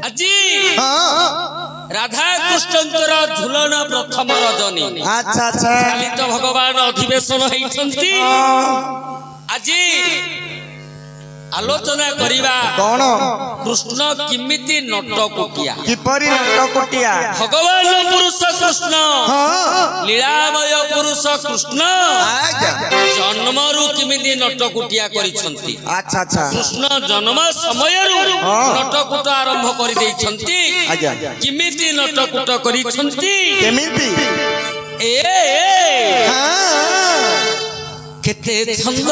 আজি রাধা কৃষ্ণଙ୍କର ঝুলন প্রথম রজনী। আচ্ছা আচ্ছা কালি তো ভগবান অধিবেশন হইছন্তি। আজি আলোচনা করিবা কোন কৃষ্ণ কিমিতি নটকুটিয়া কিপরি নটকুটিয়া ভগবান পুরুষ কৃষ্ণ লীলাময় পুরুষ কৃষ্ণ জন্মরু কিমিতি নটকুটিয়া করিছন্তি। আচ্ছা আচ্ছা কৃষ্ণ জন্ম সময়রু নটকুট আরম্ভ করে দেইছন্তি। কিমিতি নটকুট করিছন্তি কেমিতি কেতে ছন্দ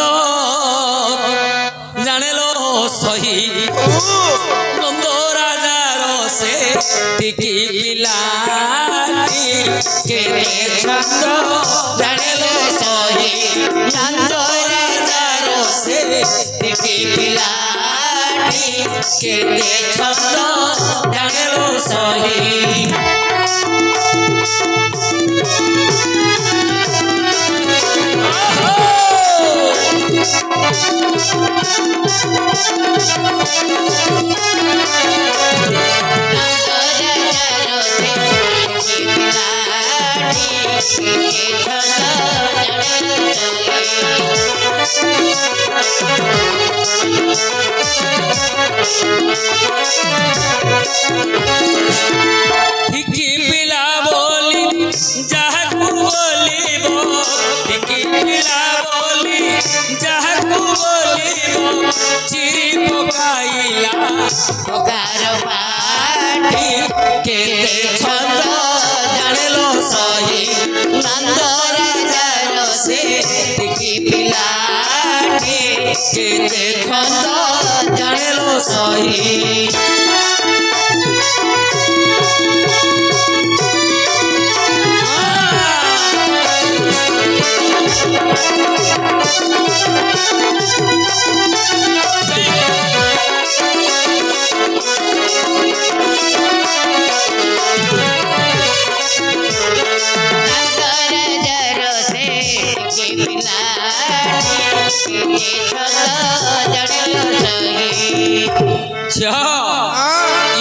জানেলো সহি নন্দ রাজার সে টিকি বিলাটি কেতে ছন্দ জানেলো সহি নন্দ রাজার সে টিকি বিলাটি কেতে ছন্দ জানেলো সহি ঠিকি পিলা বলি যাহাকু বলিব ঠিকি পিলা বলি যাহাকু বলিব চিরি পকাইলা পকার পাটি কেতে ছন্দ জানেলো সহি নন্দ রাজার সে ঠিকি পিলাটি কেতে ছন্দ জানেলো সহি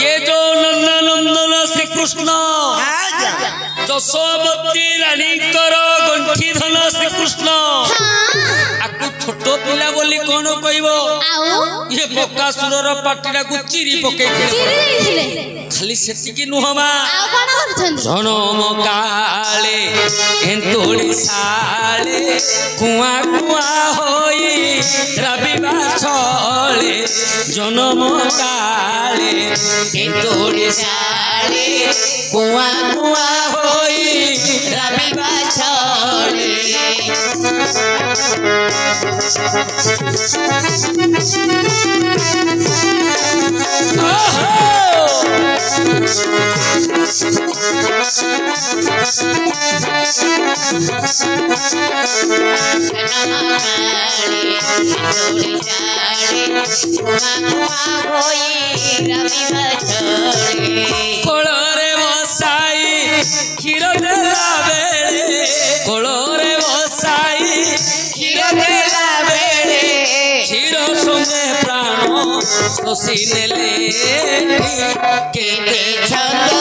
ये जो नंदनंदन श्री कृष्ण जशोमती रानी गंठी धन श्री कृष्ण आपको छोट पिला बोली कौन कहबो ये बकासुर पाटीटा को चिरी पके खाली सेतिकी नुहमा जनम काले एंतोड़ी साले कुआ कुआ होई रविवा छले जनम काले एंतोड़ी साले कुआ कुआ होई रविवा छले कोलोरे बसाई क्षीर देला बेले कोलोरे बसाई क्षीर देला बेले क्षीर संगे प्राण शोषी नेले केते छंद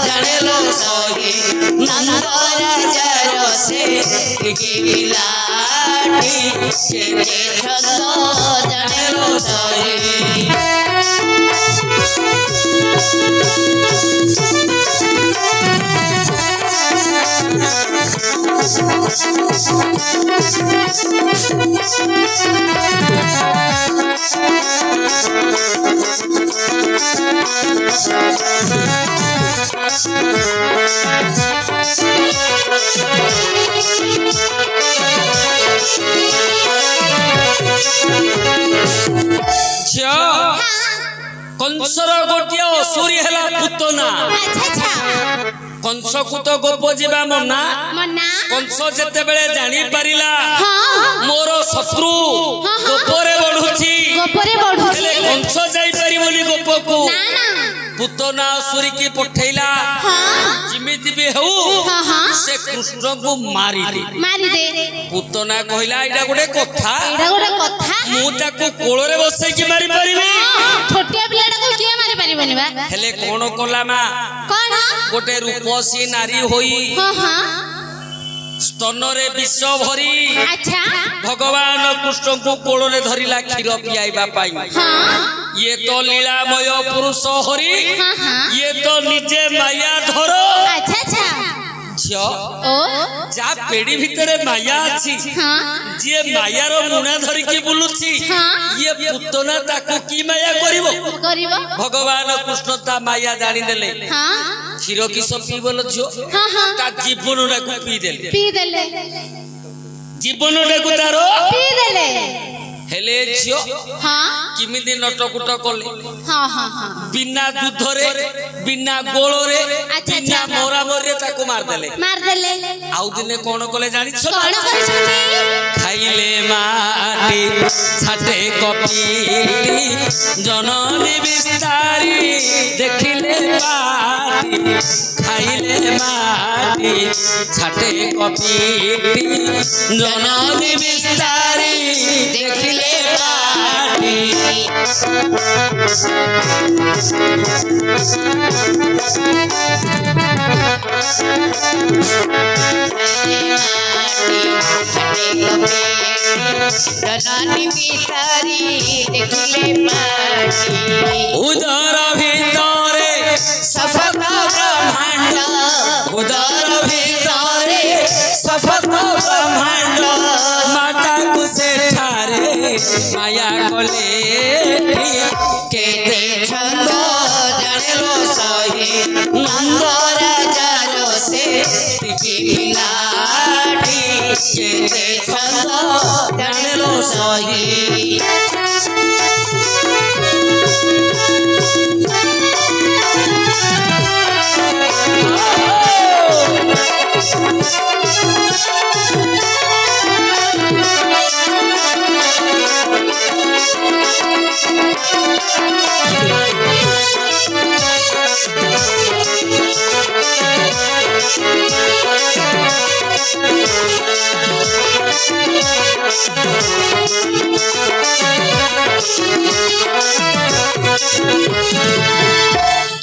जानेलो सही नंद राजार से टिकी पिलाटी केते छंद जानेलो सही कंसर गोटे असुरी है पुतना कंस को तो गोप जीवा मना कंस जेते बेले जानी परिला मोर शत्रु गोपरे बढ़ुची कंस जाई पारि बोली गोप को पुतना असुरी की पठैला जिमिति भी हऊ से कृष्ण को मारी दे पुतना कहला एटा गोटे कथा मु ताको कोळरे बसै की मारी परिबी छोटिया पिलाटा को किए मारी परिबो परिबनि बा हेले कोन कोला मा कोन गोटे रूपसी नारी होई हां हां स्तन रे विष भरी अच्छा भगवान कृष्ण को कोल रे धरिला क्षीर पियाइबा पाई हां ये तो लीलामय पुरुष हरि हां हां ये तो निजे माया धर अच्छा अच्छा झियो ओ जा पेड़ी भितरे माया अछि हां जे माया रो मुना धरि के बुलुछि हां ये पुतना ताको की माया करिवो भगवान कृष्ण ता माया जानि देले हां क्षीर की सब पीबल झियो हां हां ता जीवन रे को पी देले जीवन रे को तारो पी देले हेले झियो हां किमिदि नटकुट कले हां हां हां बिना दूध रे बिना गोल रे बिना मोरा मोरे ताको मार देले आउ दिने कोन कले जानि छ कोन करछनी खाइले माटी छाटे कपी जननी विस्तारी देखिले पाटी खाइले माटी छाटे कपी जननी विस्तारी देखिले पाटी जननी विस्तारी देखिले पाटी उदर भितरे सफल ब्रह्मांड उदर भितरे सफल ब्रह्मांड माता को से ठारे माया कोले केते छंद जानेलो सही नंद राजा रो से टिकी बिलाटी केते छंद जानेलो सही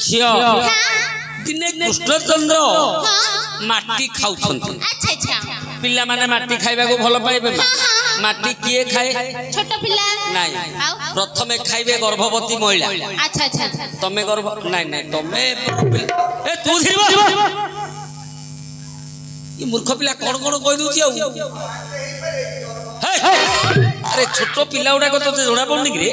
झियो दिने कृष्णचंद्र माटी खाउछंती अच्छा अच्छा पिल्ला माने माटी खाइबा को भलो पाइबे माटी किए खाए छोट पिल्ला नहीं प्रथमे खाइबे गर्भवती महिला अच्छा अच्छा तमे गर्भ नहीं नहीं तमे ए तू धीरबा ई मूर्ख पिल्ला कोन कोन कहि दूची आ अरे छोट पिल्ला उडा को तो जोड़ा पड़नी कि रे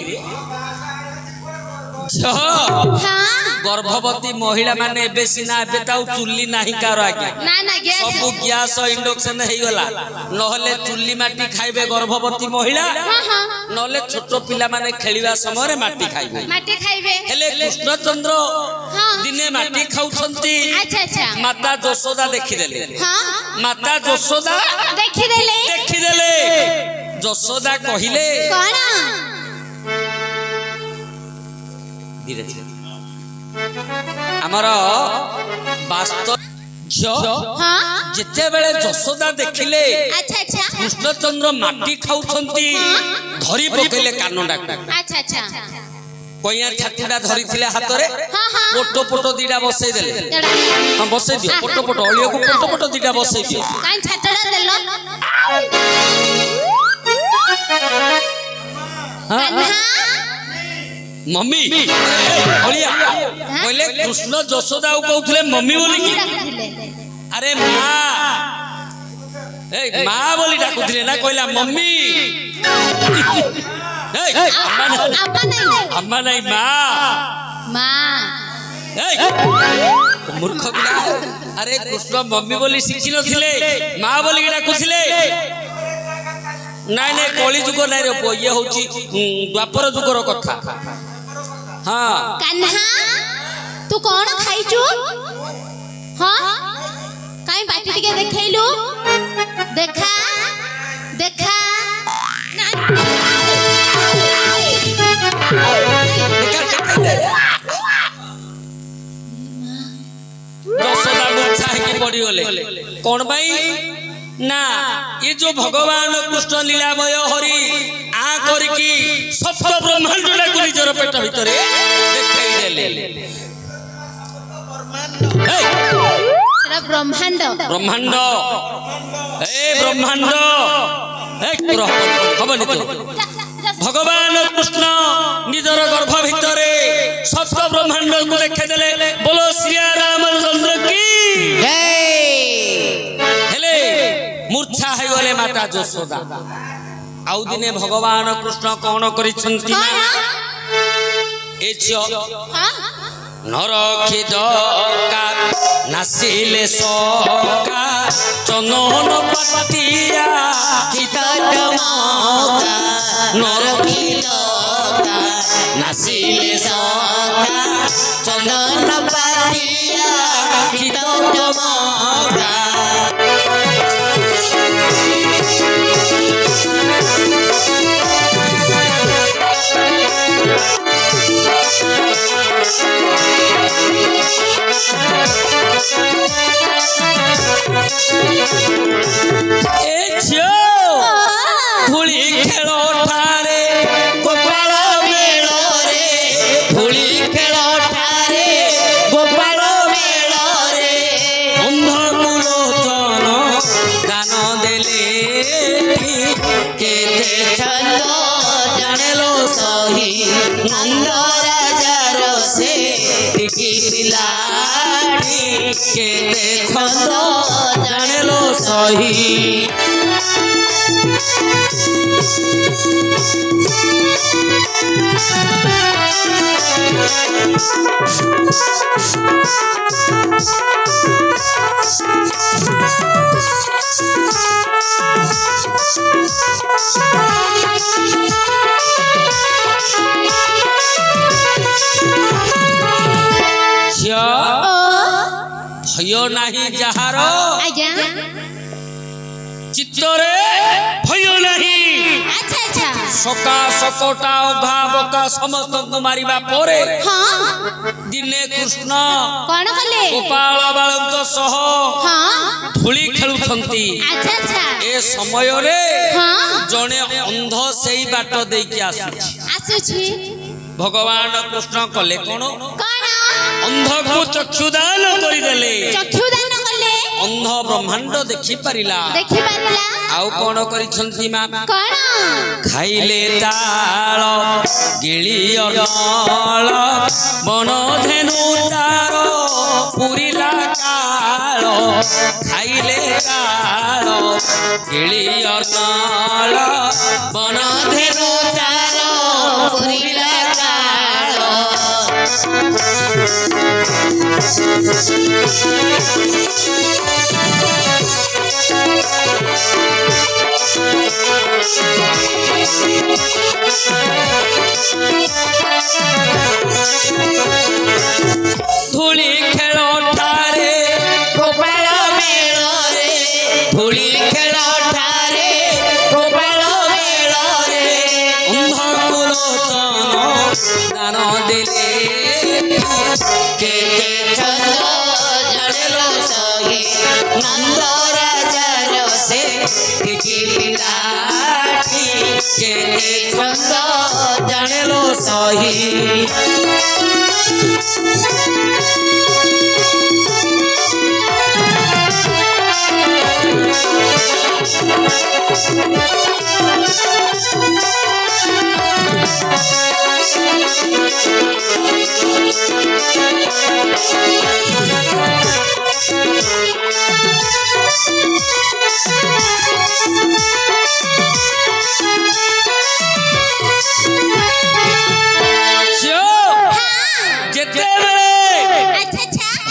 गर्भवती महिला माने एबे सिना एबे ताऊ चुल्ली नाही कार आगे ना ना गैस सब गैस इंडक्शन हेई गला नहले चुल्ली माटी खाइबे गर्भवती महिला नहले छोट पिला माने खेलिबा समय रे माटी खाइबे हेले कृष्णचंद्र दिने माटी खाउछंती अच्छा अच्छा माता यशोदा देखि देले हां माता यशोदा देखि देले यशोदा कहिले कोन धीरे धीरे हमारा वास्तव जिते बेले यशोदा देखिले अच्छा अच्छा कृष्णचंद्र माटी खाउछंती धरी पकेले कान डाक अच्छा अच्छा कोइया छातीडा धरी थिले हाथ रे पोटो पोटो दीडा बसई देले हम बसई दियो पोटो पोटो अलियो को पोटो पोटो दीडा बसई दियो काई छातडा देलो कान्हा मम्मी अलिया पहले कृष्ण यशोदा को कहउथले मम्मी बोली की अरे मां ए मां बोली डाकुथले ना कहला मम्मी ए अम्मा नहीं मां मूर्ख पिला अरे कृष्ण मम्मी बोली शिखी नथिले मां बोली डाकुथले नाई नाई कली जुग नाई रे ये होची द्वापर जुगर कथा हाँ कान्हा तू कौन खाइचु हाँ काई बाटी टिके देखैलु देखा देखा यशोदा मूर्छा है पड़ी गले कौन भाई ना ये जो भगवान कृष्ण लीलामय हरि आ करकी सप्त ब्रह्मांड को निजर पेट भितर देखै देले ସେଟା ବ୍ରହ୍ମାଣ୍ଡ ब्रह्मांड ए ब्रह्मांड खबर भगवान कृष्ण निजर गर्भ भितरे सप्त ब्रह्मांड को देखेदेले बोलो श्री रामचंद्र की हेले मूर्छा है गले माता यशोदा आउ दिने भगवान कृष्ण कौन करिसंती ए झियो नरखिद का नासिले सका चंदन पटिया चितटमका नरखिद का नासिले सका चंदन पटिया चितटमका धूली खेल ठारे गोपाल मेल रे धूली खेल ठारे गोपाल मेल रे अंधकुलोचन गान देले केते छंद जानेलो सही नंद राजार से टिकी पिलाड़ी केते छंद जानेलो सही भय नहीं जहार आज्ञा चित्तरे भय नहीं अच्छा अच्छा सका सकटा अभाव का समस्त को मारिबा परे हाँ दिने कृष्ण कौन कले गोपाल बालक सह हाँ धूली खेलुछंती अच्छा अच्छा ए समय रे हाँ जने अंध सेई बाट देकी आसुछि आसुछि भगवान कृष्ण कले कोन कौन अंध को चक्षुदान करि देले चक्षुदान कले अंध ब्रह्मांड देखि परिला देखि पारिला आउ कोन करिछंती मा कौन खाइले ताल गिलिय नाल बन धेनु तार पुरिला काल खाइले ताल गिलिय नाल बन धेनु तार पुरिला काल धूली खेल ठारे गोपाल मेल रे धूली खेल ठारे गोपाल मेल रे अंधकुलोचन दान देले केते छंद जानेलो सही नंद राजार से टिकी पिलाठी केते छंद जानेलो सही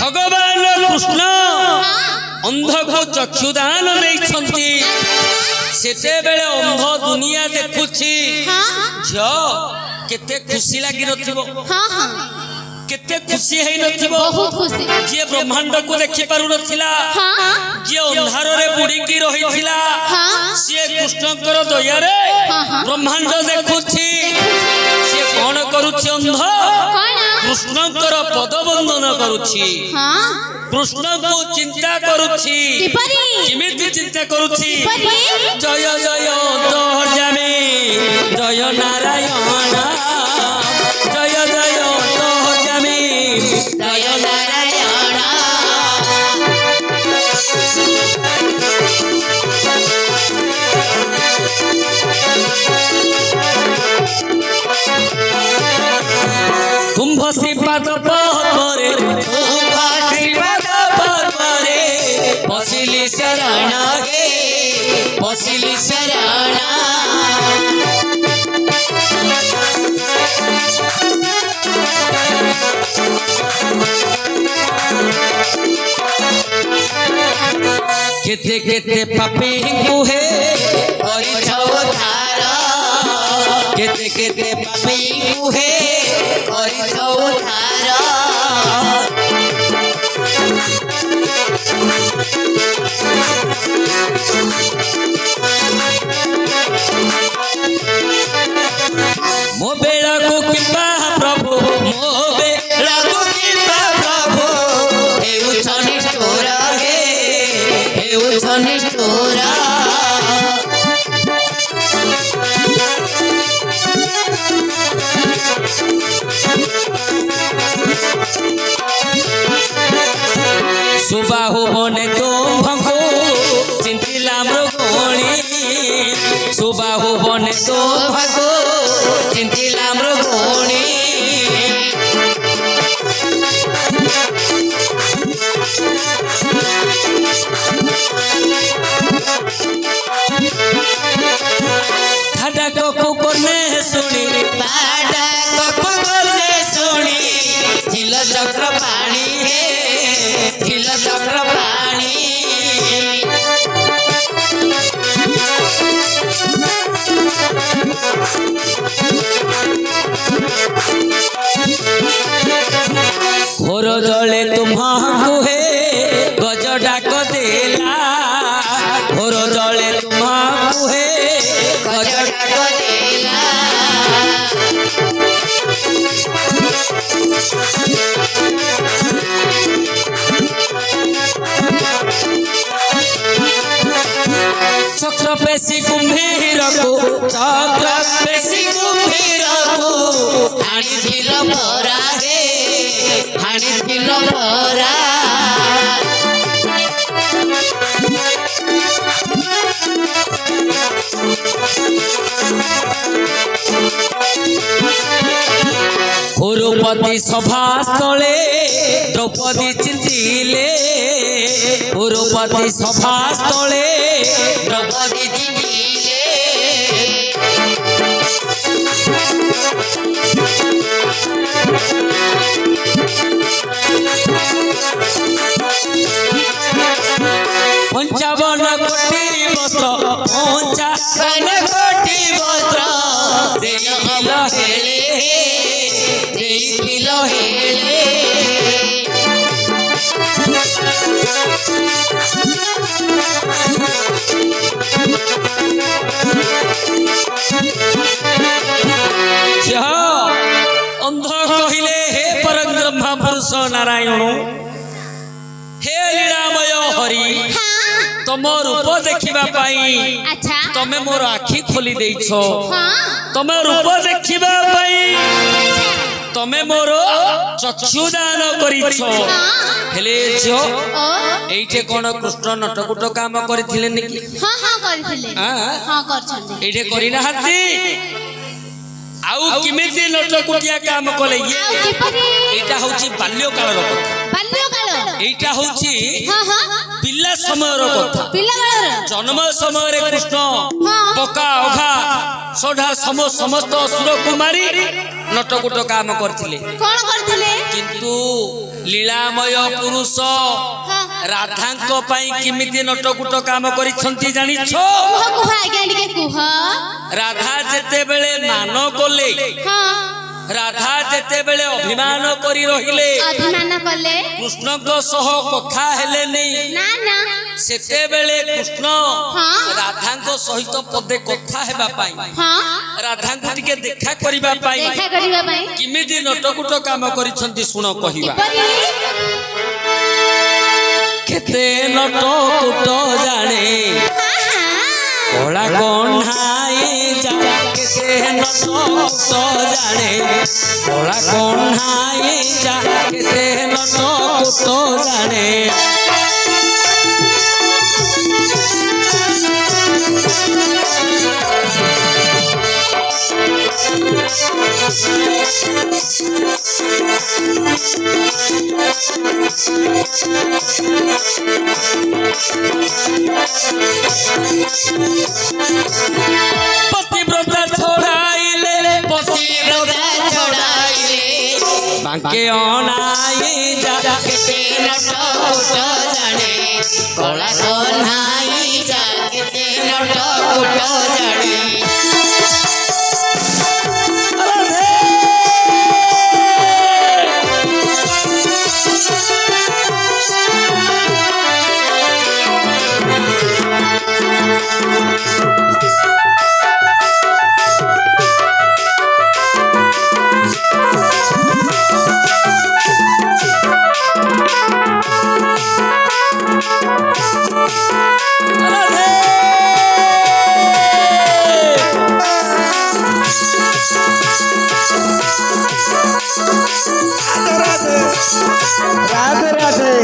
भगवान कृष्ण अंध को चक्षुदान नहीं सेते बेले अंध दुनिया देखुछि झ केते खुशी लागी नथिबो हाँ हाँ केते खुशी हेई नथिबो बहुत खुशी जे ब्रह्मांड को देखि पारु नथिला हाँ जे अंधार रे बुड़ी की रहिथिला हाँ से कृष्णकर दया रे हाँ। ब्रह्मांड देखुछि से कोन करूछि अंध कौन कृष्णकर पद वंदन करूछि हाँ कृष्ण को चिंता करूछि किपरि किमिति चिंता करूछि किपरि जय जय तोहर जामे जय नारायण जय जय तोहर जामे श्रीपाद पद्मरे श्रीपाद पद्मरे पशिली शरण गे पशिली शरण केते केते पापी कुहे परिछौ धार केते केते पापी कुहे परिछौ धार मो बेड़ा को कृपा प्रभु मो बेड़ा को कृपा प्रभु हेउ निष्ठुर हेउ निष्ठुर सुबाहु बने तो भंगो चिंतिला मृगोणी सुबाहु बने तो भगो चिंतिला मृगोणी ठाडा को करने सुनी बाडा को करने सुनी थिल चक्र पानी हे थिल चक्र पानी घोर जले तुम्हाकु हे गज डाक देला घोर जले तुम्हाकु हे गज डाक देला चक्र पेशी कुंभीर को चक्र पेशी कुंभीर को हाणी थिल परा गे हाणी थिल परा गुरुपति सभा स्थले द्रौपदी चिंतिले गुरुपति सभा स्थले द्रौपदी चिंतिले पंचावन कोटी वस्त्र पंचावन कोटी वस्त्र देइथिल हेले अंध कहले हे परब्रह्म पुरुष नारायण हे लीलामय हरि तुम रूप देखिबा पाई तमे मोर आखि खोली देइछो तमे रूप देखिबा पाई तमे मोर चक्षु दान करिछो हेले जो एइठे कोन कृष्ण नटकुट काम करथिले नेकी हां हां करथिले हां करछन्ते एइठे करिना हाती आउ किमिति नटकुटिया काम कले ये एटा होची बाल्य काल रो कथा एटा होची हां हां पिल्ला समय रो कथा पिल्ला काल जन्म समय रे कृष्ण पका ओघा सोढा समस्त असुर कुमारी नटकुट काम करथिले कोन करथिले किंतु लीलामय पुरुष राधांको पाई किमिति नटकुट काम करिसंती जानिछो कुह आज्ञा टिके कुह राधा जेते बेले मान कोले हां राधा जेते बेले अभिमान करी रहिले अभिमान कले कृष्ण को सह कथा हेले नहीं ना ना सेते बेले कृष्ण राधा को सहित पदे कथा हेबा पाई राधा को टिके देखा करिबा पाई किमिति नटकुट काम करिसंती सुन कहिबा केते नटकुट जाने कोला कन्हाई जा केते नटकुट जाने कोला कन्हाई जा केते नटकुट जाने पतिव्रता छोड़ाइले पतिव्रता छोड़ाइले बांके अनाई जा केते नट कुट जाने कला कन्हाई जा केते नट कुट जाने राधे राधे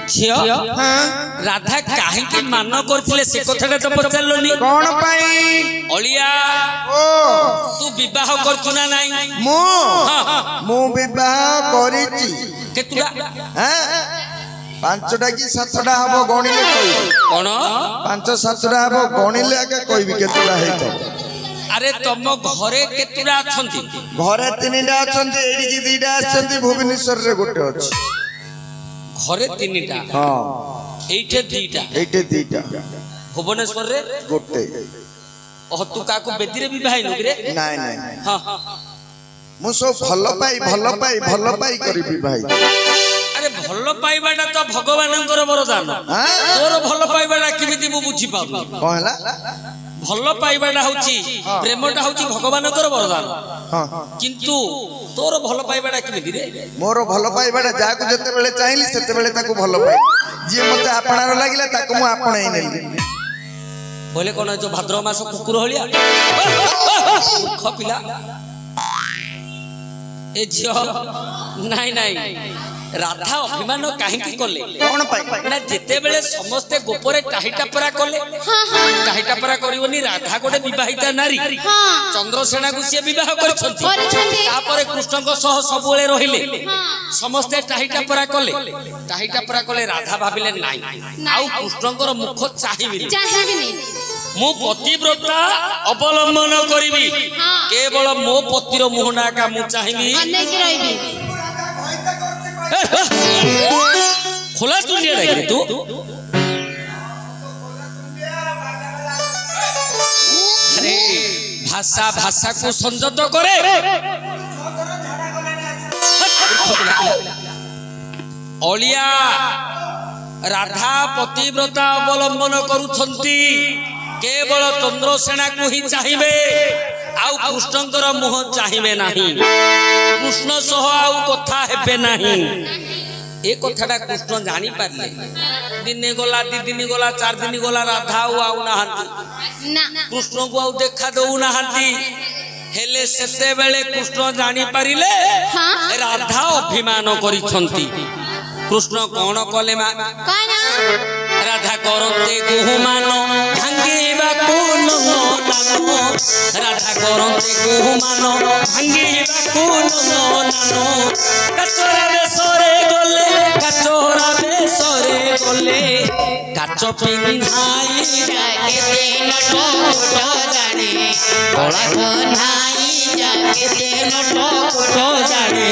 झियो राधा काहे मान करथिले से कथाटा तो पचारलोनी कौन पाई अलिया ओ तू विवाह करछु ना नाही मु हां मु विवाह करिछि केतुला हैं पांचटा की सातटा हबो गणिले कोई कोन पांच सातटा हबो गणिले आगे कोइबी केतुला हेतो अरे तुम घरे केतुला अछंती घरे तीनटा अछंती एडी की दीटा अछंती भुवनेश्वर रे गोटे अछि घरे तीनटा हां एठे दीटा दीटा भुवनेश्वर रे गोटे ओह तू काको बेदी रे विवाह नु रे नाइ नाइ हां मु सो भल पाई करबी भाई अरे भल पाइबाटा तो भगवानंकर वरदान तोर भल पाइबाटा किमिति मु बुझी पाउ कहला भल पाइबाटा होची प्रेमटा होची भगवानंकर वरदान किंतु तोर भल पाइबाटा किमिति रे मोर भल पाइबाटा जाकु जते बेले चाहली सेते बेले ताकु भल पाई जे मते आपणार लागिला ताकु मु आपणै नेली बोले कोन जो भाद्र मास कुकुर हलिया मूर्ख पिला ए झियो नाइ नाइ राधा अभिमान काहे कले कोन पाई ना जेते बेले समस्त गोपरे टाहिटा परा कले टाहिटा परा करिवनी राधा गोटे विवाहिता नारी चंद्रसेना को से विवाह करछंती तापरे कृष्ण को सह सबुले रहिले समस्त टाहिटा परा कले राधा भाबिले नाइ आउ कृष्णकर मुख चाहिबिनी मु पतिव्रता अवलंबन करिवि केवल मो पतिर मुहना का मु चाहिबि अनेक रहिबि खोला दुनिया रे तू अरे भाषा को संयत करे अलिया राधा पतिव्रता अवलंबन करुछंती केवल चंद्रसेना को ही चाहिए आउ कृष्णकर मुह चाहिए नहीं कृष्ण सह आउ कथा हेबे नहीं ए कथाटा कृष्ण जानी पारले दिने गला दी दिन गला 4 दिन गला राधा आउ नाहंती कृष्ण को आउ देखा दउ नाहंती हेले सेते बेले कृष्ण जानी पारिले राधा अभिमान करिछंती कृष्ण कोन कले मा राधा करते गुहमान भांगीबा कोन नानो राधा करते गुहमान भांगीबा कोन नानो कचरा बेसरे गले काच पिंधाई जाके नट जाने कला कन्हाई जाके नट जाने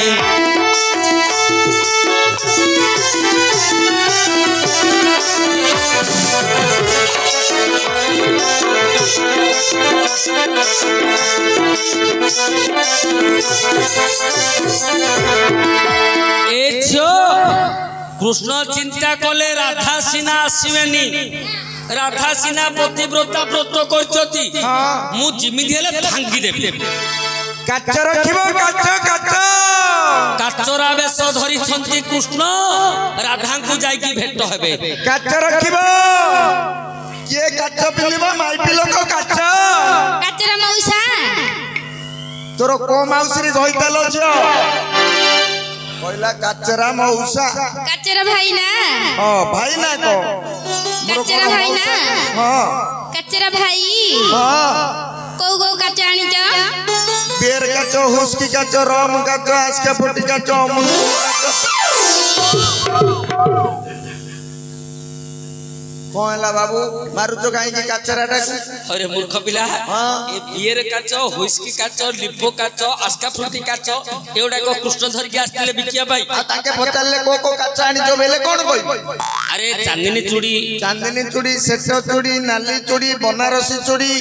कृष्ण चिंता कले राधा सीना आसवेनी राधा सीना पतिव्रता व्रत करछती मु जिमिति हेले भांगी देबी କାଚ ରଖିବ କାଚ କାଚ କାଚରା ବେଶ ଧରିଛନ୍ତି କୃଷ୍ଣ ରାଧାଙ୍କୁ ଯାଇକି ଭେଟ ହେବେ। କାଚ ରଖିବ କିଏ କାଚ ପିନ୍ଧିବ ମାଇପି ଲୋକ କାଚ କାଚରା ମଉସା ତୋର କୋ ମାଉସୀରେ ଧଇତାଲ ଝିଅ କହିଲା କାଚରା ମଉସା କାଚରା ଭାଇ ନା ହଁ ଭାଇ ନା କହ କାଚରା ଭାଇ ନା ହଁ କାଚରା ଭାଇ ହଁ କୋଉ କୋଉ କାଚ ଆଣିଛ? बेर काच हुस्की काच रम काच आस्का फुटी काच अमूल कौन है बाबू मारुच कहीं काचराटा अरे मूर्ख पिला ए बियर काच हुस्की काच लिंबो काच आस्का फुटी काच एउडा को कृष्ण धर के आस्तिले बिकिया भाई आ ताके पचारले को काच आनी जो बेले कोन कोइ अरे चांदनी चूड़ी सेट चूड़ी नाली चूड़ी बनारसी चूड़ी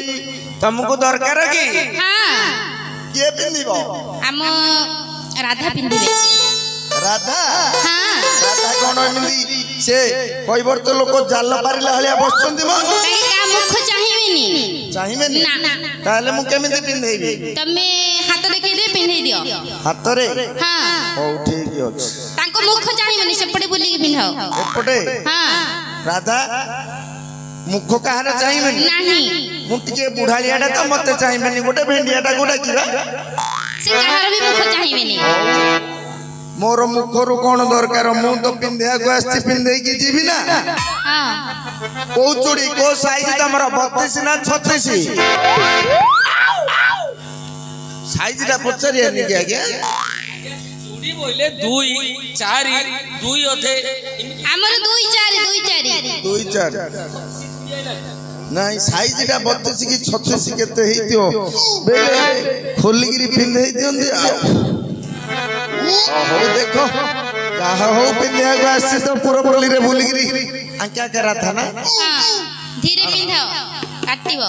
तुमको दरकार की हां किए पिंदिबो हम राधा पिंदिबे राधा हां राधा कोन एमिदी से कइबर तो लोक जाल पारिला हलिया बसचंदी म काई का मुख चाहिबेनी ना ताले मु केमिति पिंधेबी तमे हाथ देखै दे पिंधै दियो हाथ रे हां ओ ठीक अछि तांको मुख चाहिबेनी सेपटे बुली के पिंधाओ एपटे हां राधा मुख कहार चाहिबेनी नाही मु टिके बुढालियाडा त मते चाहिबेनी गोटे भेंडियाडा गोडा किबा से कहार भी मुख चाहिबेनी मोर मुखरु कोन दरकार मु तो पिंधिया को आस्ति पिंधै की जीवी ना हां को चूड़ी को साइज तमरा 32 ना 36 साइज ता पचरिया नि के आगे चूड़ी बोले 2 4 2 अधे हमर 2 4 नहीं साइज ता 32 की 36 केते हेतियो बेले खोलिगिरी पिंधै दियंदी हो देखो कहा हो पिंधिया को आसी तो पूरा बोली रे भूलिगिरी आ क्या करा था ना हां धीरे पिंधाओ काटिबो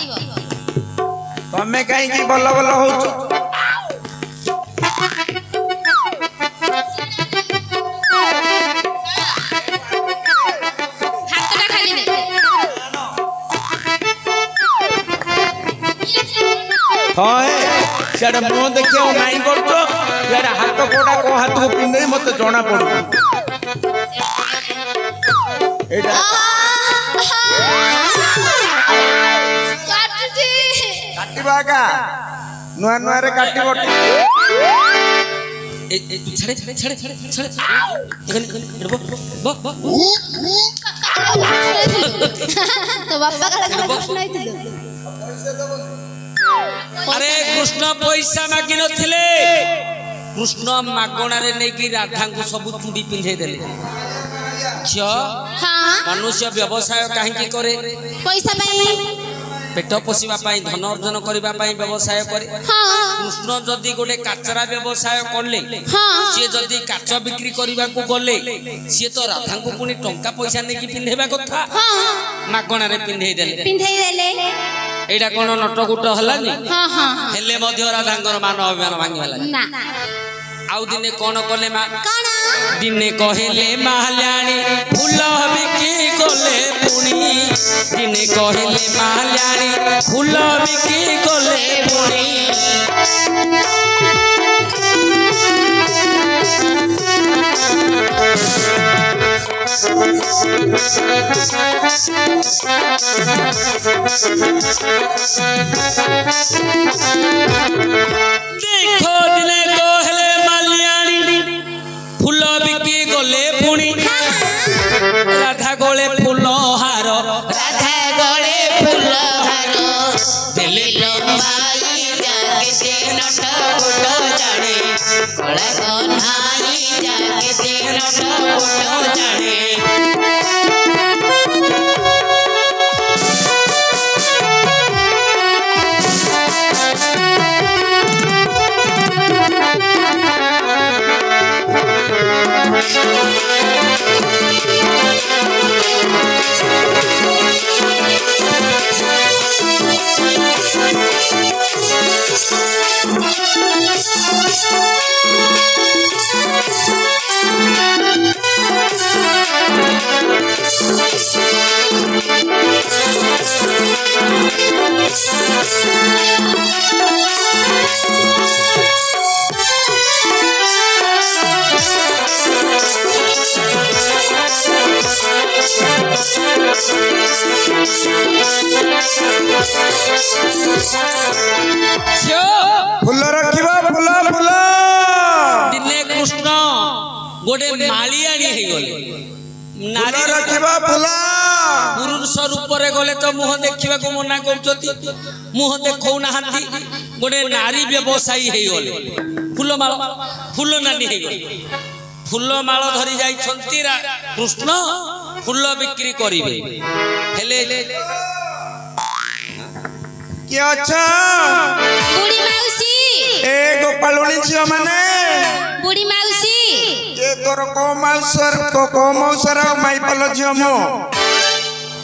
तमे काई की बल्ला बल्ला होचो हाथटा खाली दे हाय सेडा मो देखियो नाई करतो यार हाथ कोडा को हाथ को पिंधै मते जणा पड़ो एडा काटती काटिबा का नुआ नुआ रे काटिबो ए छड़े तो बापा का प्रश्न आइथिलो अरे कृष्ण पैसा मागी नथिले कृष्ण मागणा रे नै की राधा को सब चूड़ी पिंधे देले छ हां मनुष्य व्यवसाय काहे की करे पैसा पाई पेट पोषिबा पाई धन अर्जन करबा पाई व्यवसाय करे हां कृष्ण जदी गोटे काचरा व्यवसाय करले हां से जदी काच बिक्री करबा को गले से तो राधा को पुनी टंका पैसा नै की पिंधेबा कथा हां मागणा रे पिंधे देले एडा कोन नटकुट हलानी हां हां हेले मध्य राधांकर मान अभिमान भांगी हला ना आउ दिने कोन कले मा कोन दिने कहले माल्याणी फूल बिकी गले पुणी दिने कहले माल्याणी फूल बिकी गले पुणी देखो दिने कहले माल्याणी फूल बिकी गले पुणी राधा गले फूल हार राधा गले फूल हार दिले लंबाई जाके ते नट कुट जाने कला कन्हाई जाके ते नट कुट जाने ଝିଅ ଫୁଲ ରଖିବ ଫୁଲ ଫୁଲ ଦିନେ କୃଷ୍ଣ ଗୋଟେ ମାଳିଆଣୀ ହେଇଗଲେ ଫୁଲ ରଖିବ ଫୁଲ ପୁରୁଷ ରୂପରେ ଗଲେ ତ ମୁହଁ ଦେଖିବାକୁ ମନା କରୁଛନ୍ତି ମୁହଁ ଦେଖଉନାହାନ୍ତି ଗୋଟେ ନାରୀ ବ୍ୟବସାୟୀ ହେଇଗଲେ ଫୁଲ ନାନୀ ହେଇଗଲେ ଫୁଲମାଳ ଧରି ଯାଇଛନ୍ତି କୃଷ୍ଣ ଫୁଲ ବିକ୍ରି କରିବେ ହେଲେ କିଏ ଅଛ ବୁଢୀ ମାଉସୀ ଏ ଗୋପାଳୁଣୀ ଝିଅ ମାନେ ବୁଢୀ ମାଉସୀ ଏ ତୋର କୋଉ ମଉସର ମାଇପଲ ଝିଅ ମୁଁ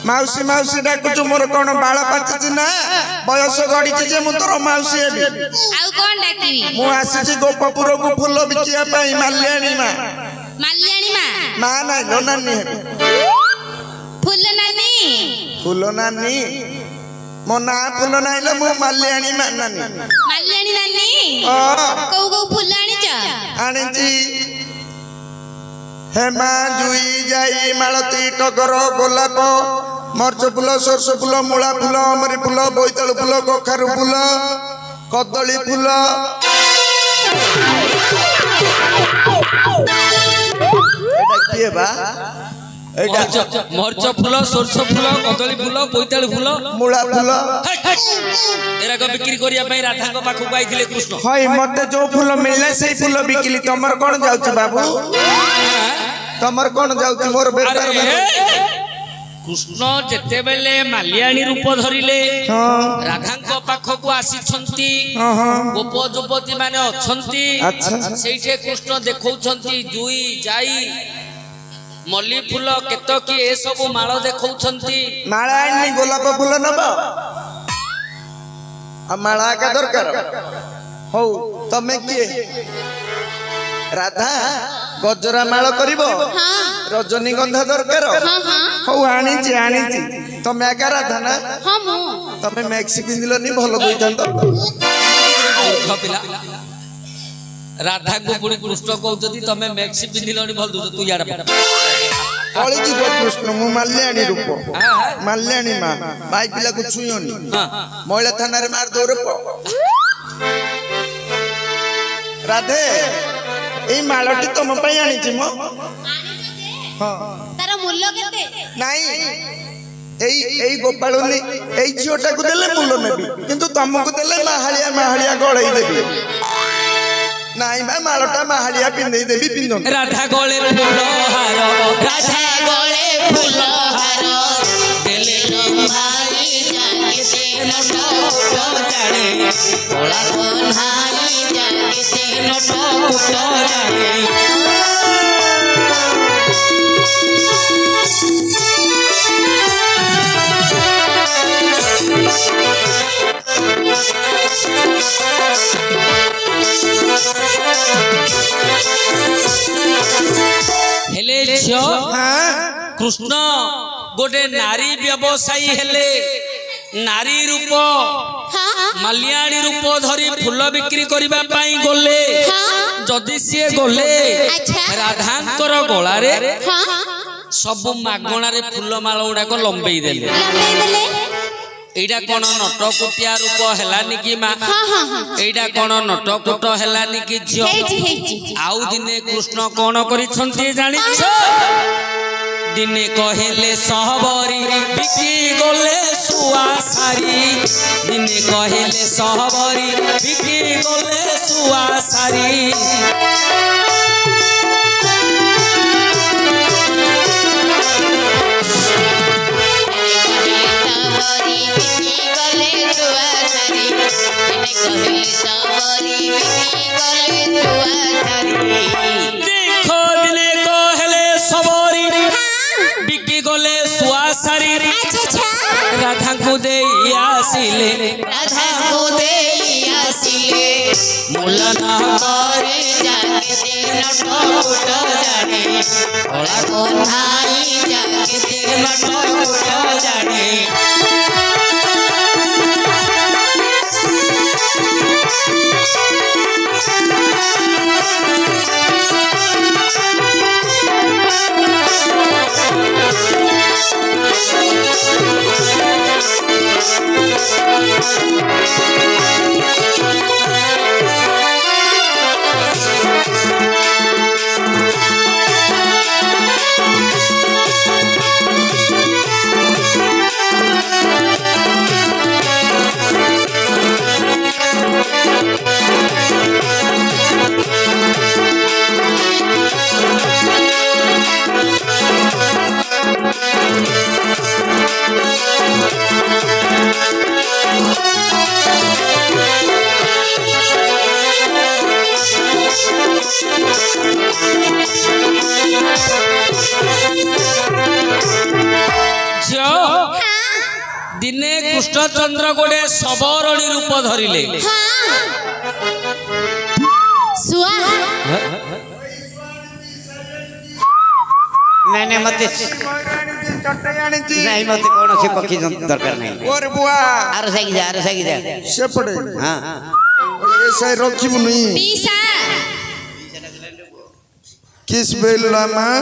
ମାଉସୀ ମାଉସୀ ଡାକୁଛୁ ମୋର କଣ ବାଳ ପାଚିଛି ନା ବୟସ ଗଡିଛି ଯେ ମୁଁ ତୋର ମାଉସୀ ହେବି ଆଉ କଣ ଡାକିବି ମୁଁ ଆସିଛି ଗୋପପୁରକୁ ଫୁଲ ବିକିବା ପାଇଁ ମାଲ୍ୟାଣୀ ମା ମା ନାଇଁ ଲୋ ନାନୀ ହେବି ଫୁଲ ନାନୀ ମୋ ନାଁ ଫୁଲ ନାଇଁ ଲୋ ମୁଁ ମାଲ୍ୟାଣୀ ମା ନାନୀ ନାନୀ କୋଉ କୋଉ ଫୁଲ ଆଣିଛ ଆଣିଛି ହେମା ଜୁଇ ଯାଇ ମାଳତୀ ଟଗର ଗୋଲାପ ମର୍ଚ ଫୁଲ ସୋରଷ ଫୁଲ ମୂଳା ଫୁଲ ଅମରି ଫୁଲ ବୋଇତାଳୁ ଫୁଲ କଖାରୁ ଫୁଲ କଦଳୀ ଫୁଲ ଏଇଟା କିଏ ବା ମର୍ଚ ଫୁଲ ସୋରଷ ଫୁଲ କଦଳୀ ଫୁଲ ବୋଇତାଳୁ ଫୁଲ ମୂଳା ଫୁଲ ଏରାକ ବିକ୍ରି କରିବା ପାଇଁ ରାଧାଙ୍କ ପାଖକୁ ଆଇଥିଲେ କୃଷ୍ଣ ହଇ ମତେ ଯୋଉ ଫୁଲ ମିଳିଲା ସେଇ ଫୁଲ ବିକିଲି ତମର କଣ ଯାଉଛି ବାବୁ ତମର କଣ ଯାଉଛି ମୋର ବେପାର କୃଷ୍ଣ ଯେତେବେଳେ ମାଲ୍ୟାଣୀ ରୂପ ଧରିଲେ ରାଧାଙ୍କ ପାଖକୁ ଆସିଛନ୍ତି ଗୋପ ଯୁବତୀ ମାନେ ଅଛନ୍ତି ସେଇଠି କୃଷ୍ଣ ଦେଖଉଛନ୍ତି ଜୁଇ ଯାଇ ମଲ୍ଲି ଫୁଲ କେତକୀ ଏ ସବୁ ମାଳ ଦେଖଉଛନ୍ତି ମାଳ ଆଣିନି ଗୋଲାପ ଫୁଲ ନବ ଆଉ ମାଳ ଆକା ଦରକାର ହଉ ତମେ କିଏ ରାଧା ଗଜରା ମାଳ କରିବ ରଜନୀଗନ୍ଧା ଦରକାର ହଉ ଆଣିଛି ତମେ ଆକା ରାଧା ନା ତମେ ମ୍ୟାକ୍ସି ପିନ୍ଧିଲନି ଭଲ ଦେଇଥାନ୍ତ ରାଧାଙ୍କୁ ପୁଣି କୃଷ୍ଣ କହୁଛନ୍ତି ତମେ ମ୍ୟାକ୍ସି ପିନ୍ଧିଲନି ଭଲ ଦଉଛ ତୁ ଇଆଡେ କଳିଯୁଗ କୃଷ୍ଣ ମୁଁ ମାଲ୍ୟାଣୀ ରୂପ ମାଲ୍ୟାଣୀ ମା ମାଇ ପିଲାକୁ ଛୁଇଁନି ମହିଳା ଥାନାରେ ମାର ଦୌରେ ରାଧେ ଏଇ ମାଳଟି ତମ ପାଇଁ ଆଣିଛି ମୋ ତାର ମୂଲ୍ୟ କେତେ ନାଇଁ ଏଇ ଗୋପାଳୁନି ଏଇ ଝିଅଟାକୁ ଦେଲେ ମୂଲ ନେବି କିନ୍ତୁ ତମକୁ ଦେଲେ ମାହାଳିଆ ଗଳେଇ ଦେବି ନାଇଁ ବା ମାଳଟା ମାହାଳିଆ ପିନ୍ଧେଇ ଦେବି ପିନ୍ଧନ୍ତୁ ରାଧା ଗଳେ ଫୁଲ ହାର ଦେଲେ ଭାଇ ଜାଗିତେ ନଟ କୁଟ ଜାଣେ କଳା କହ୍ନାଇ ଜାଗିତେ ନଟ କୁଟ ଜାଣେ हेले ଝିଅ କୃଷ୍ଣ ଗୋଟେ ନାରୀ ବ୍ୟବସାୟୀ ହେଲେ ନାରୀ ରୂପ ମାଲ୍ୟାଣୀ ରୂପ ଧରି ଫୁଲ ବିକ୍ରି କରିବା ପାଇଁ ଗଲେ ଯଦି ସିଏ ଗଲେ ରାଧାଙ୍କର ଗଳାରେ ସବୁ ମାଗଣାରେ ଫୁଲମାଳ ଗୁଡାକ ଲମ୍ବେଇ ଦେଲେ এইটা কোন নটকুটিয়া রূপ হেলানি কি মা এইটা কোন নটকুট হেলানি কি ঝিও আউ দিনে কৃষ্ণ কোন করিছন্তি জানিছ দিনে কহিলে সহবরি বিকি গলে সুয়া সারি দিনে কহিলে সহবরি বিকি গলে সুয়া সারি देखो दिने कहले सबरी बिकी गले सुआ सारी राधा को दे आसिले मुला ना करे जाके नटकुट जाने कला कन्हाई जाके नटकुट जाने दिने कृष्णचंद्र गोटे सबरणी रूप धरिले नहीं मत नहीं मत कौन से पक्षी दरकार नहीं और बुआ आर सही जा सेपड़े हां ऐसा रखिबु नहीं पीसा किस बेलला मां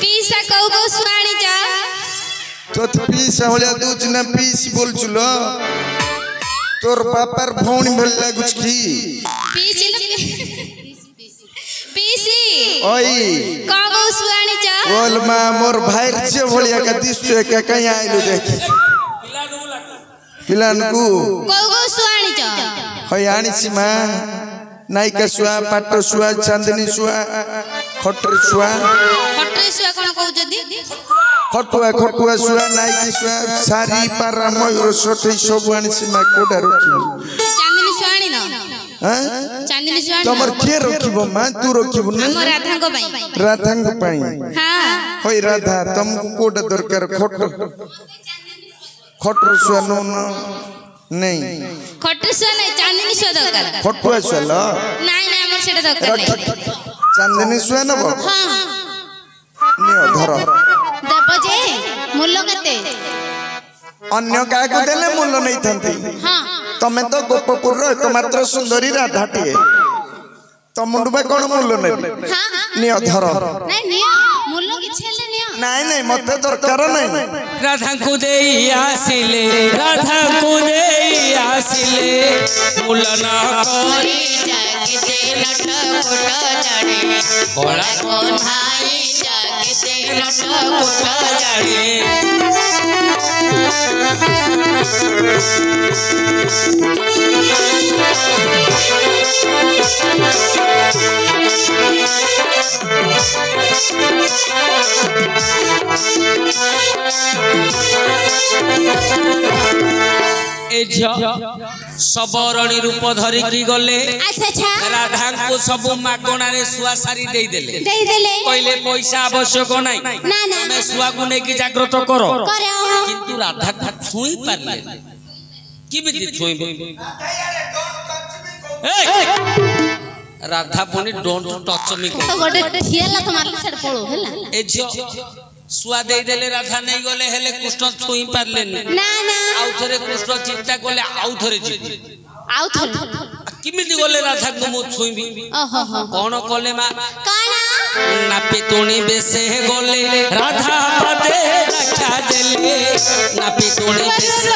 पीसा को सुवाणी जा तो पीसा होलिया दूज ना पीस बोल चुलो तोर बापर भौणी भल लागुछ की पीसी ओई को सुवाणी जा बोल मा मोर भाईर से भलिया का दिसु का कहीं आइलु देख पिलान को सुवाणी जा होय आनी सीमा नायिका सुआ पाटो सुआ चांदनी सुआ खटर सुआ कोन कहू जदी खटुआ सुआ नायिकी सुआ सारी पारा मयूर सठै सब आनी सीमा कोडा रखिबो चांदनी सुवाणी न हां चांदनी सुवाणी तमर के रखिबो मां तू रखिबो न हम राधा को पई हां होय राधा तुमको कोडा दरकार खटर सुआ नो नहीं खटर सुआ नहीं चांदनी सुआ दरकार खटुआ सुआ ल नहीं हमर सेटा दरकार नहीं चांदनी सुआ न हां नियो धर देबो जे मूल्य केते अन्य का को देले मूल्य नहीं थंती हां तमे तो गोपपुर रो तो मात्र सुंदरी राधाटिए तो मुंडबा कोन मूल्य नहीं हां नियो धर नहीं नियो मूल्य कि छेले नियो नहीं मते दरकार नहीं राधा को देई आसिले राधा को देई आसिले मुलना कोरी जागते लटपट जाने कोला कोन्हाई जागते लटपट जाने सबरणी रूप धरी की गले अच्छा राधा को सब मागणा रे सुआ सारी दे देले कहले पैसा आवश्यक नहीं मैं सुआ को नेकी जागृत करो किंतु राधा को छुई पारले किबिति छुई राधा पुनी डोंट टच मी तो गोटे ठियाला तो मारले सेड पळो हला ए झियो सुआ दे देले राधा नहीं गले हेले कृष्ण छुई पारले ना आउ थरे कृष्ण चिंता कोले आउ थरे जी आउ थरे किमिति गले राधा को मु छुईबी ओहो कोन कोले मा काना नापी तुणी बेसे गले राधा पादे रखा देले नापी तुणी बेसे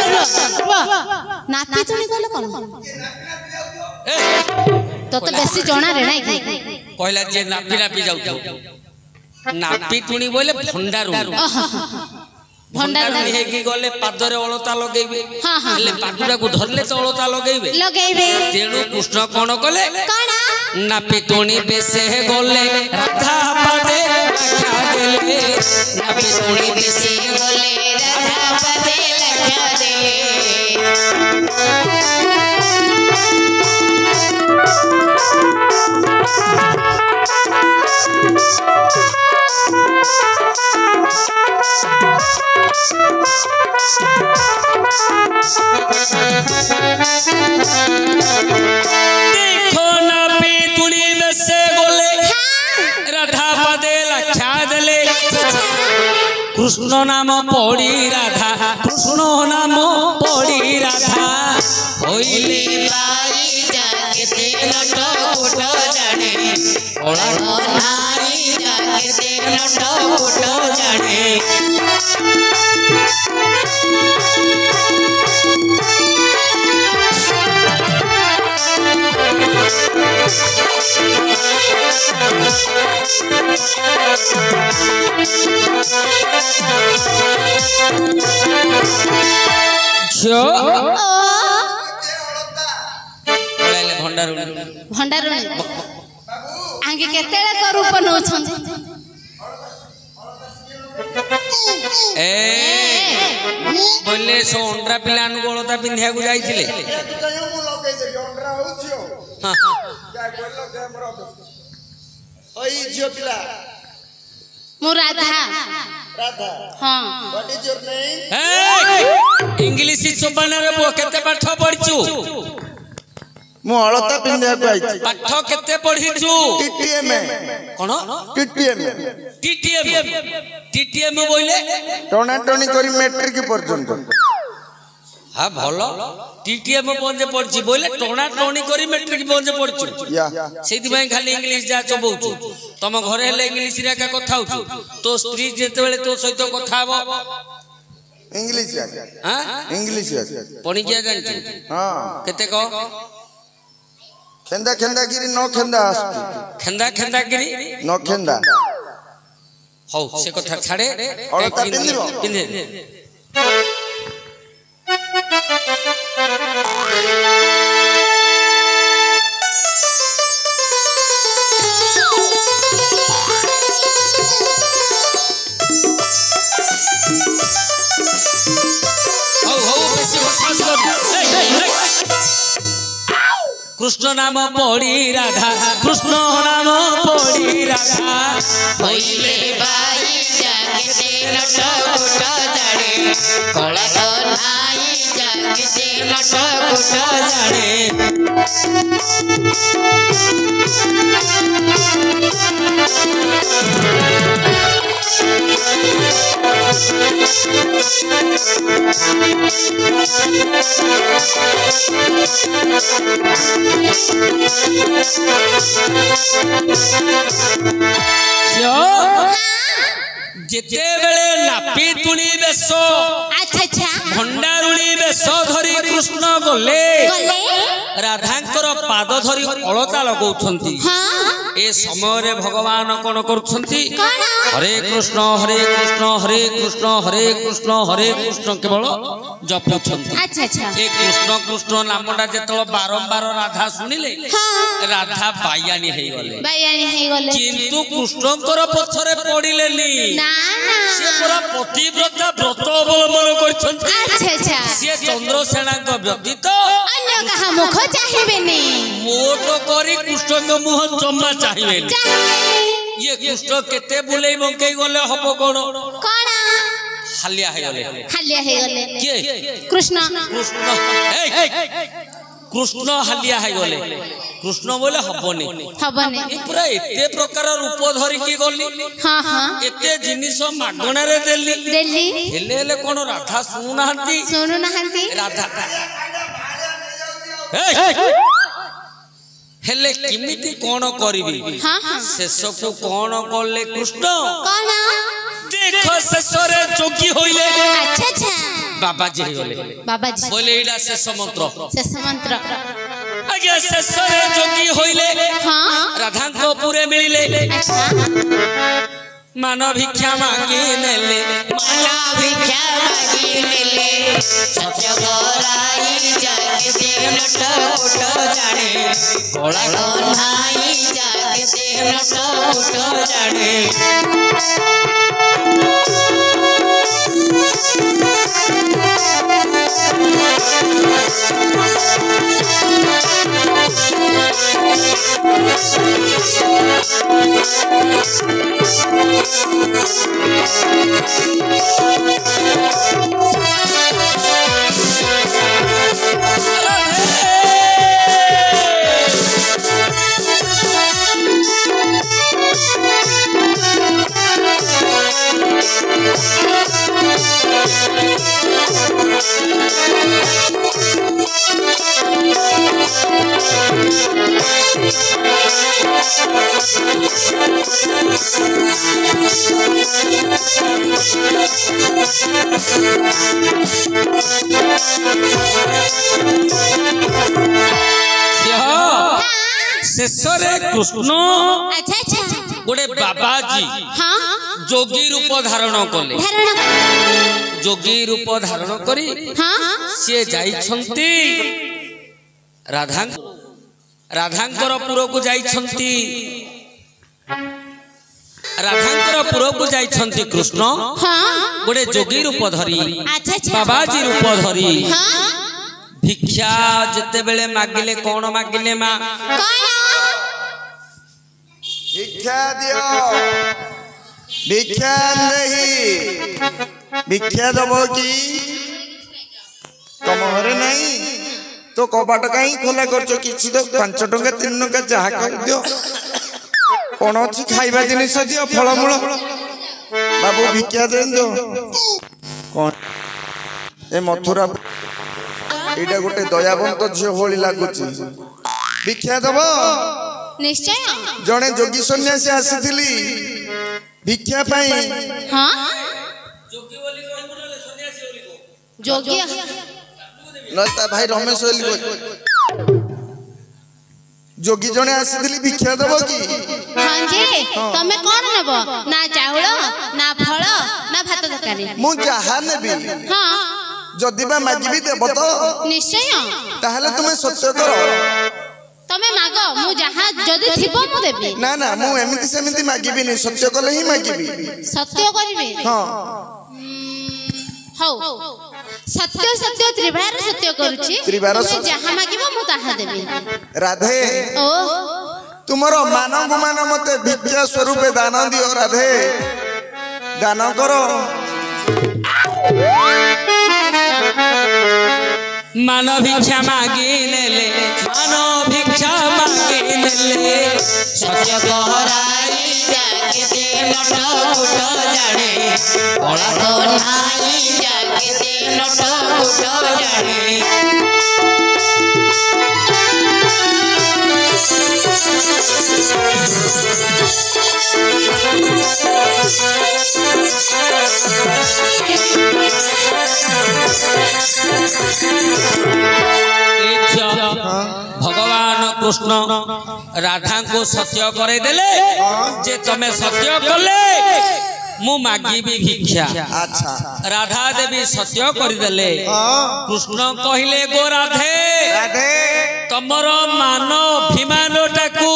नापी तुणी गले कोन तो बेसी जणा रे नाही कहला जे नापी नापी जाउ नापी तुणी बोले भंडारू भंडारू हे की गले पादरे अलता लगेबे ले पादुरा को धरले तो अलता लगेबे तेणु कृष्ण कोन कले काना नापी तुणी बेसे गले राधा पादे रखा देले नापी तुणी बेसे गले राधा पादे रखा देले देखो नापी तुणी बेसे गले राधा पादे रखा देले कृष्ण नाम पड़ी राधा कृष्ण नाम पड़ी राधा होइले बाई जागते लटपट जाने कोला कोन्हाई जागते लटपट जाने जो भंडारू आगे केतेला को रूप नौछन ए बोले सो ओंड्रा पिलान गोळता पिंधिया को जाईथिले ओई झियो पिला मु राधा राधा हां what is your name English चोबानारे बो केते पाठ पढिचु मु अलता पिंदिया को आइछि पाठ केते पढिचु टीटीएम कोन टीटीएम टीटीएम बोले टोना टोनी करी मैट्रिक पर्यंत हां भलो टीटीएम पहुंचे पड़छि बोले टोना टोनी करी मैट्रिक पहुंचे पड़छु या सेति भाई खाली इंग्लिश जा चबौछु तम घरे हेले इंग्लिश रे का कथा होछु तो स्त्री जेते बेले तो सहित कथा हबो इंग्लिश हां इंग्लिश पणी किया जानछु हां केते को खेंदा खेंदा गिरी नो खेंदा खेंदा खेंदा गिरी नो खेंदा हौ से कथा छाड़े अलता पिंदिबो पिंदे कृष्ण नाम पड़ी राधा कृष्ण नाम पड़ी राधा पहिले बाई जागते लट कुट जाने कलह नाई जागते लट कुट जाने जेते बेले नापी तुणी बेश अच्छा अच्छा भंडारुणी बेश धरी कृष्ण गले राधांकर पाद धरी अलता लगौछंती ए समय रे भगवान कोन करछंती हरे कृष्ण हरे कृष्ण हरे कृष्ण हरे कृष्ण हरे कृष्ण केवल जपुछंती अच्छा अच्छा ए कृष्ण कृष्ण नामटा जेतल बारंबार राधा सुनिले राधा बायानी हेई गले किंतु कृष्णकर पछरे पडिलेनी ना ना से पूरा पतिव्रता व्रत अवलंबन करछंती अच्छा अच्छा से चंद्रसेनाक व्यतीत अन्य कहा मुख चाहिबेनी मोटो करी कृष्ण मुह जम्मा चाहिबेनी ये कृष्ण केते बुलेई बंकेई गले हबो कोन कोन हालिया हे गले के कृष्ण कृष्ण हालिया है गले कृष्ण बोले हबनी हबनी पूरा एते प्रकार रूप धरी की गली हां हां एते जिनिस मागणा रे देली देली हेले हेले कोन राधा सुनु नाहंती राधा हेले किमिति कोन करिवि हां हां शेष को कोन करले कृष्ण कोन देखो शेष रे जोगी होइले अच्छा अच्छा बाबाजी गले बाबाजी बोले इडा शेष मंत्र आगे शेष रे जोगी होइले हां राधा को पूरे मिलिले अच्छा मान भिक्षा मांगी नेले माला भिक्षा मांगी नेले सत्य गोराई जागते लट कुट जाने कलह नाई जागते लट कुट जाने शेषरे कृष्ण अच्छा अच्छा गोटे बाबाजी हां जोगी रूप धारण कले जोगी रूप धारण करी हां से जाइछंती राधांकर पुर को जाइछंती राधांकर पुर को जाइछंती कृष्ण हां गोटे जोगी रूप धरी अच्छा अच्छा बाबाजी रूप धरी हां भिक्षा जते बेले मागिले कोन मागिले मा कोन भिक्षा दियो भिक्षा नहीं भिक्षा दब कि तुम घरे नहीं तो कबाट कहीं खोला कर किसी तो 5 टंका 3 टंका जहा कर दियो कौन अच्छी खाइबा जिनिस दियो फलमूल बाबू भिक्षा दे दो कौन ए मथुरा एटा गोटे दयावंत झियो होली लागुची भिक्षा दब निश्चय जड़े जोगी सन्यासी आसीथिली भिक्षा पाई हां जोगी बोली कहबो नले सन्यासी बोली को जोगी नता भाई रमेश बोली जोगी जड़े आसीथिली भिक्षा दब कि हां जी तमे कोन नेबो ना चाउल ना फल ना भात तरकारी मु जहा नेबी हां जदि बा मागिबी देब तो निश्चय ताहले तुमे सत्य करो तमे मागो मु जहा जदि थिबो मु देबी ना ना मु एमिति सेमिति मागिबी नि सत्य कले ही मागिबी सत्य करिवे हां हौ सत्य सत्य त्रिवार सत्य करूची त्रिवार तुमे जहा मागिबो मु ताहा देबी राधे ओ तुमरो मानव गुमान मते भिक्षा स्वरूप दान दियो राधे दान करो मान भिक्षा मागी नेले मान भिक्षा मागी नेले सत्य कराई जागते नट कुट जाने कला तो नाही जागते नट कुट जाने भगवान कृष्ण राधा को सत्य करे देले जे तमे सत्य कले मु मागिबी भिक्षा अच्छा राधा देवी सत्य कर देले कृष्ण कहिले गो राधे राधे तमर मान अभिमान टाकू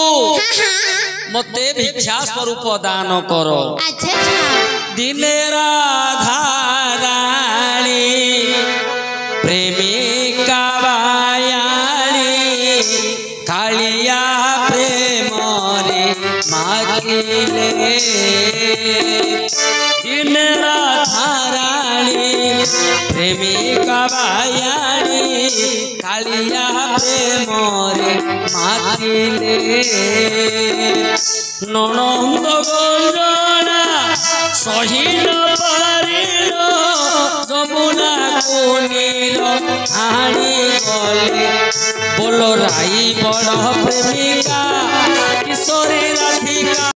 मते भिक्षा स्वरूप दान करो अच्छा अच्छा दिने राधा रानी प्रेमिका बायाणी कालिया प्रेम रे मागिले दिन राधा रानी प्रेमिका बायाणी कालिया प्रेम रे मागिले ननंद गौरणा सहीन पारिल যমুনা কোনিল আনি গলে বলো রাই বড় প্রেমিকা কিশোরী রাধিকা